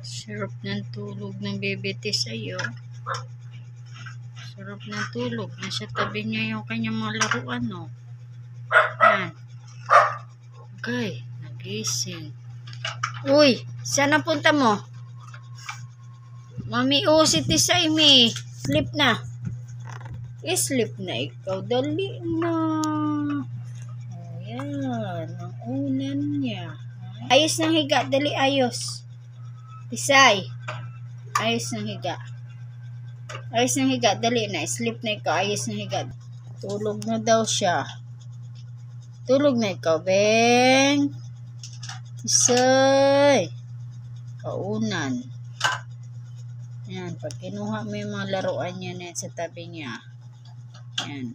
Sarap ng tulog ng baby sa'yo. Sarap ng tulog. Nasa tabi niya yung kanyang mga laruan, no? Yan. Okay, nagising. Uy, saan ang punta mo? Mami, si Tisay, mi. Sleep na. Sleep na ikaw. Dali na. Ayan, ang unan niya. Ayos ng higa. Dali, ayos. Tisay. Ayos ng higa. Ayos ng higa. Dali na. Sleep na ikaw. Ayos ng higa. Tulog na daw siya. Tulog na ikaw, Beng. Tisay. Kaunan. Yan. Pag kinuha mo yung mga laruan niya na sa tabi niya. Yan.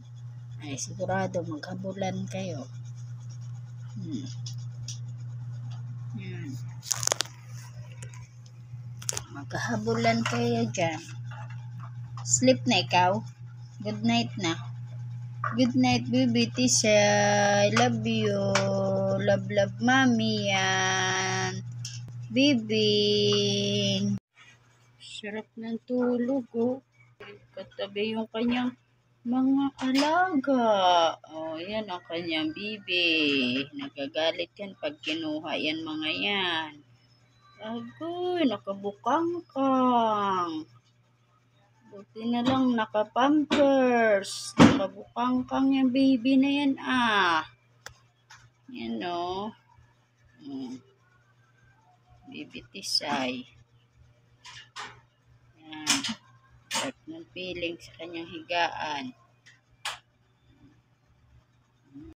Ay, sigurado maghabulan kayo. Yan. Maghabulan kayo dyan. Sleep na ikaw. Good night na. Good night, baby Tisay. Love you. Love, love, mommy yan. Baby. Sarap ng tulog, oh. Katabi yung kanyang mga alaga. Oh, yan ang kanyang bibi. Nagagalit yan pag kinuha yan mga yan. Agoy, nakabukangkang. Buti na lang nakapampers. Nakabukangkang yung baby na yan, ah. Yan, oh. Baby Tisay. Yan. Sarap ng feeling sa kanyang higaan.